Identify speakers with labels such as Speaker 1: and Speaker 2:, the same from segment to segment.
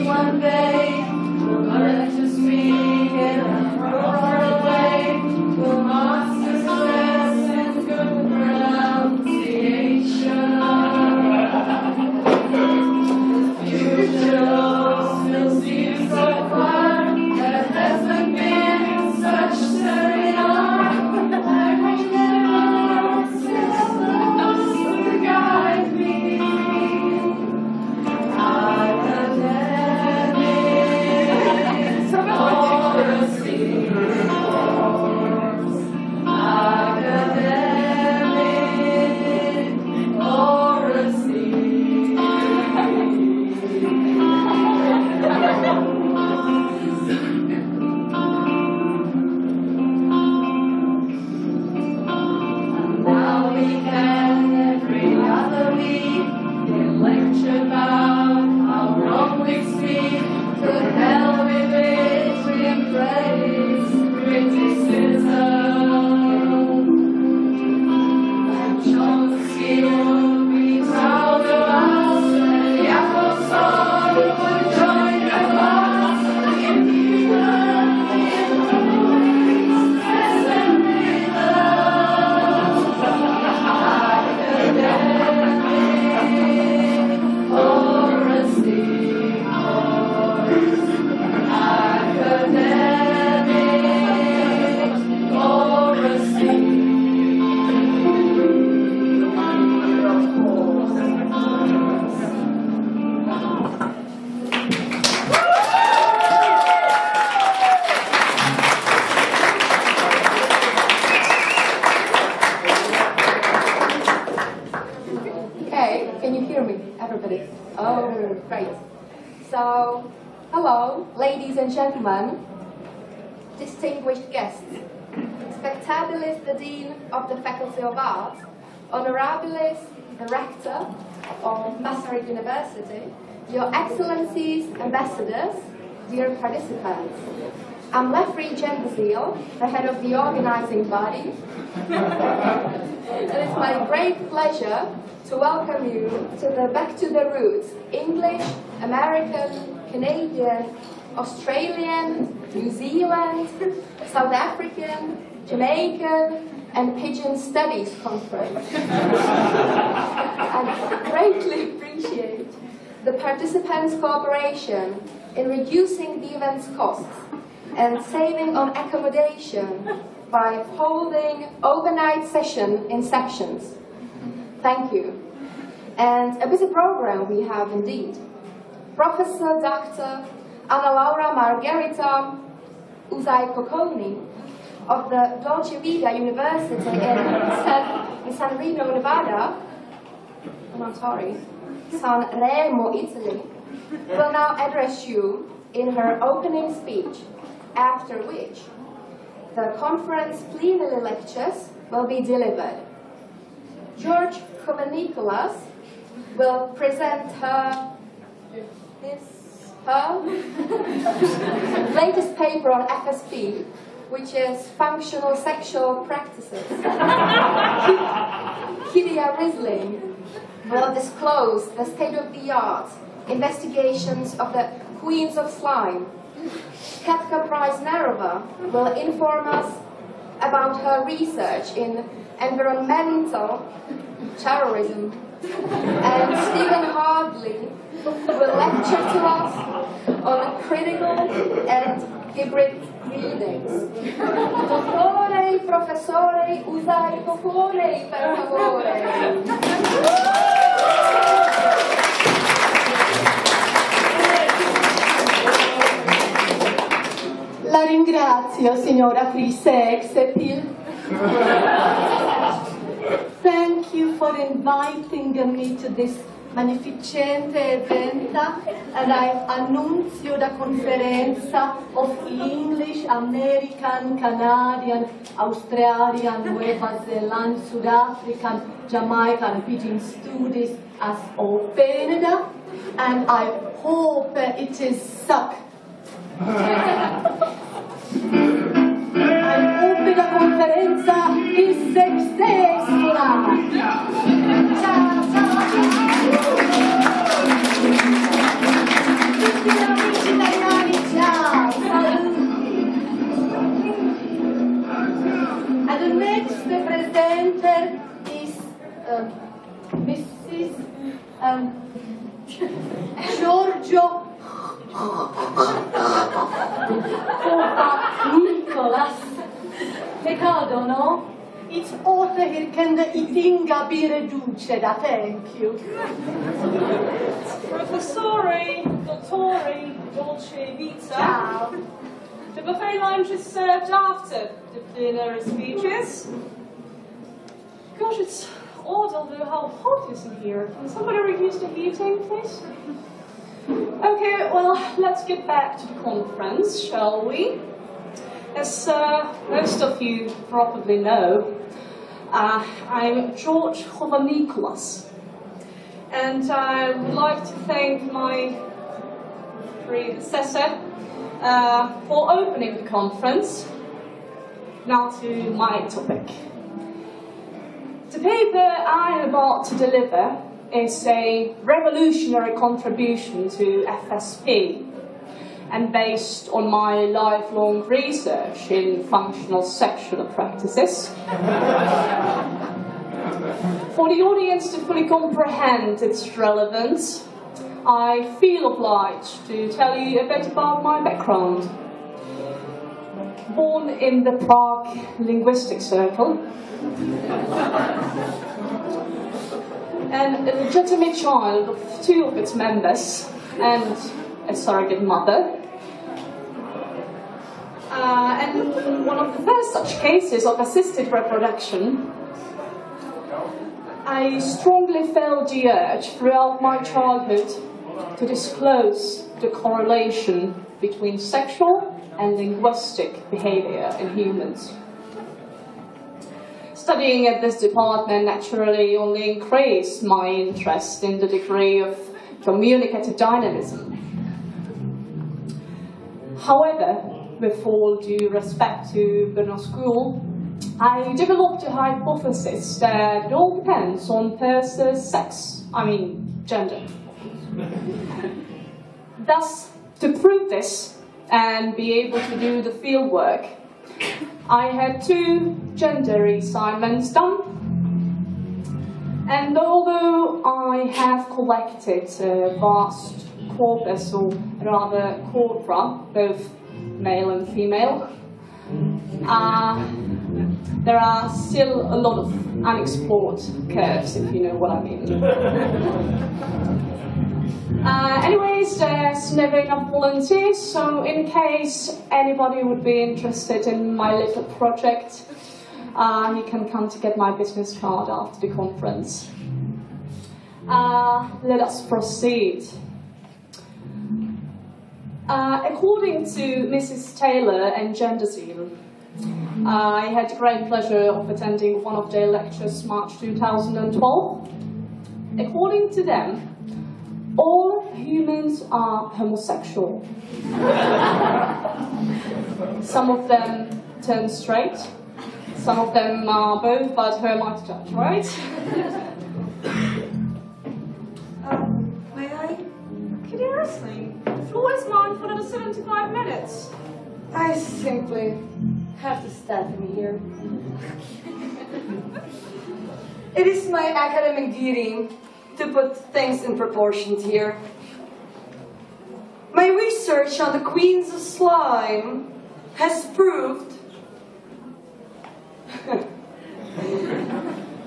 Speaker 1: one day we'll learn to speak in a proper way. We'll master stress and good pronunciation. The future still seems so far. There hasn't been such setting on. I wish there were systems to guide me.
Speaker 2: So, hello, ladies and gentlemen, distinguished guests, spectabilis the Dean of the Faculty of Arts, honorabilis the Rector of Masaryk University, Your Excellencies, Ambassadors, dear participants. I'm Lefri Gembazil, the head of the organizing body, and it's my great pleasure to welcome you to the Back to the Roots English, American, Canadian, Australian, New Zealand, South African, Jamaican, and Pidgin Studies Conference. I greatly appreciate the participants' cooperation in reducing the event's costs and saving on accommodation by holding overnight session in sections. Thank you. And a busy program we have indeed. Professor Dr. Anna Laura Margherita Uzai-Cocconi of the Dolce Vita University in San Reno, Nevada, San Remo, Italy, will now address you in her opening speech, after which the conference plenary lectures will be delivered. George Komenikolas will present her latest paper on FSP, which is Functional Sexual Practices. Kidia Risling will disclose the state-of-the-art investigations of the Queens of Slime. Katka Price-Narova will inform us about her research in environmental terrorism. And Stephen Hardley will lecture to us on critical and hybrid readings. Dottore, professore, Uzai-Cocconi, per favore.
Speaker 3: La ringrazio, signora Friese-Exepil. Thank you for inviting me to this magnificente evento, and I annuncio la conferenza of English, American, Canadian, Australian, Nueva Zealand, South African, Jamaican Pidgin Studies as opened, and I hope it is suck. I hope la conferenza is successful. Ciao, ciao. Mrs. Giorgio Nicholas. Pecado, no? It's oltre che itinga bi reducere, thank you.
Speaker 4: Professore, Dottori, Dolce Vita.
Speaker 2: Ciao.
Speaker 4: The buffet lunch is served after the plenary speeches. Gosh, it's odd, although how hot is in here. Can somebody reduce the heating, please? Okay, well, let's get back to the conference, shall we? As most of you probably know, I'm George Nicholas, and I would like to thank my predecessor for opening the conference. Now to my topic. The paper I am about to deliver is a revolutionary contribution to FSP, and based on my lifelong research in functional sexual practices. For the audience to fully comprehend its relevance, I feel obliged to tell you a bit about my background. Born in the Prague linguistic circle, and a legitimate child of two of its members, and a surrogate mother. And one of the first such cases of assisted reproduction, I strongly felt the urge throughout my childhood to disclose the correlation between sexual and linguistic behavior in humans. Studying at this department naturally only increased my interest in the degree of communicative dynamism. However, with all due respect to Brno School, I developed a hypothesis that it all depends on person's sex, gender. Thus, to prove this and be able to do the field work, I had 2 gender assignments done. And although I have collected a vast corpus, or rather corpora, both male and female, there are still a lot of unexplored curves, if you know what I mean. Anyways, there's never enough volunteers, so in case anybody would be interested in my little project, you can come to get my business card after the conference. Let us proceed. According to Mrs. Taylor and Gender Zeal, I had the great pleasure of attending one of their lectures March 2012. According to them, all humans are homosexual. Some of them turn straight, some of them are both, but who am I to judge, right? May I? Curiously, the floor is mine for another 75 minutes.
Speaker 5: I simply have to stand in here. It is my academic duty to put things in proportions here. My research on the queens of slime has proved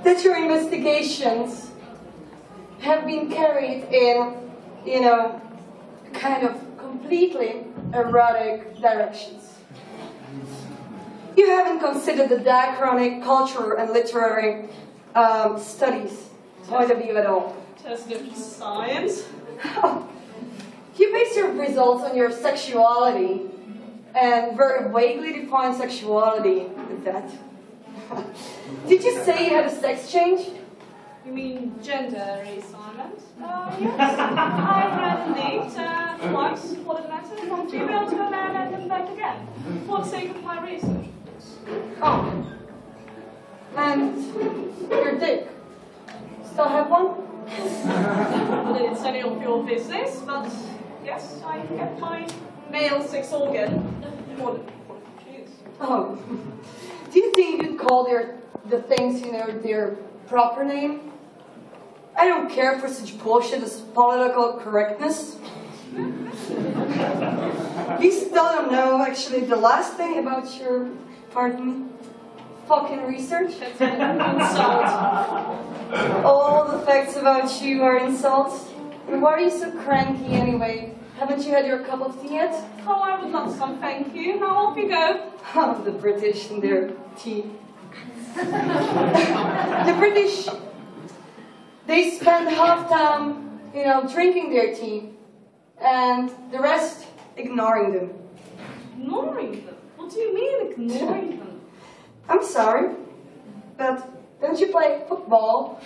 Speaker 5: that your investigations have been carried in, kind of completely erotic directions. You haven't considered the diachronic cultural and literary studies point of view at all.
Speaker 4: Just good science.
Speaker 5: You base your results on your sexuality, and very vaguely define sexuality with that. Did you say you had a sex change?
Speaker 4: You mean gender reassignment? Yes. I had indeed twice for the matter, from female to a man and then back again, for the sake of my research.
Speaker 5: Oh. And your dick? Still have one?
Speaker 4: Well, it's any of your business, but yes, I kept my male sex organ for years.
Speaker 5: Oh. Do you think you'd call the things, their proper name? I don't care for such bullshit as political correctness. You still don't know, actually, the last thing about your, pardon me, fucking research?
Speaker 4: It's an insult.
Speaker 5: All the facts about you are insults. And why are you so cranky anyway? Haven't you had your cup of tea yet?
Speaker 4: Oh, I would love some, thank you. Now off you go.
Speaker 5: Oh, the British and their tea. The British, they spend half time, drinking their tea, and the rest ignoring them.
Speaker 4: Ignoring them? What do you mean ignoring them?
Speaker 5: I'm sorry, but don't you play football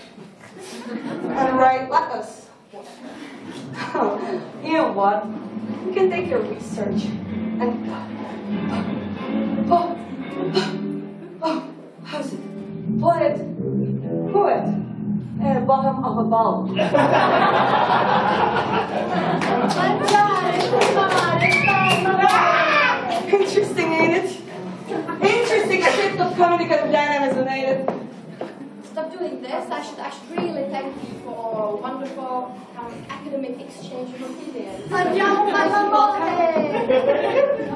Speaker 5: and write letters? Oh, you know what? You can take your research and how's it? Put it at the bottom of a ball. Interesting, ain't it? Interesting shift of communicative dynamism, ain't it?
Speaker 2: Stop doing this. I should really thank you for a wonderful academic exchange of opinions. Andiamo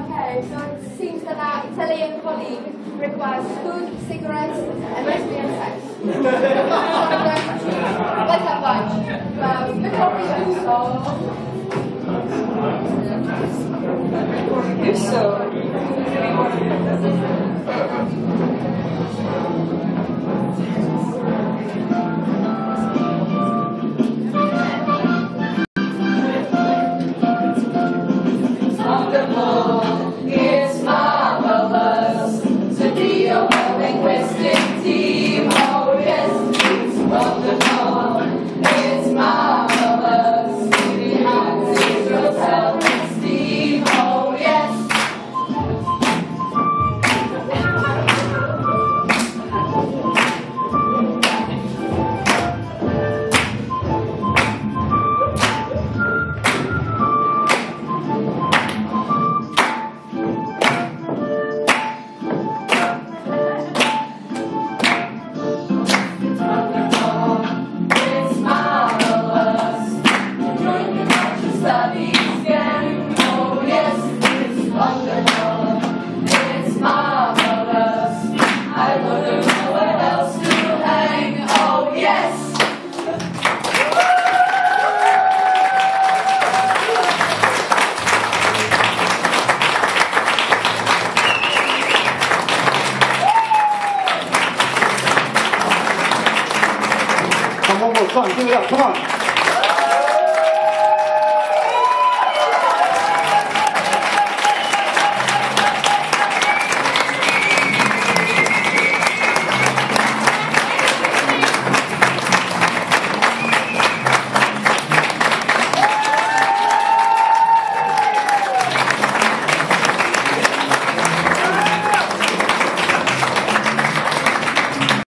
Speaker 2: Okay, so it seems that our Italian colleague requires food, cigarettes, and lesbian sex. Let's have lunch. But before we do so...
Speaker 5: If so...
Speaker 1: It's marvelous to be a well-linguistic team. Oh yes, it's wonderful. It's marvelous to be acting your self-esteem. Oh yes.
Speaker 6: Come on, give it up, come on.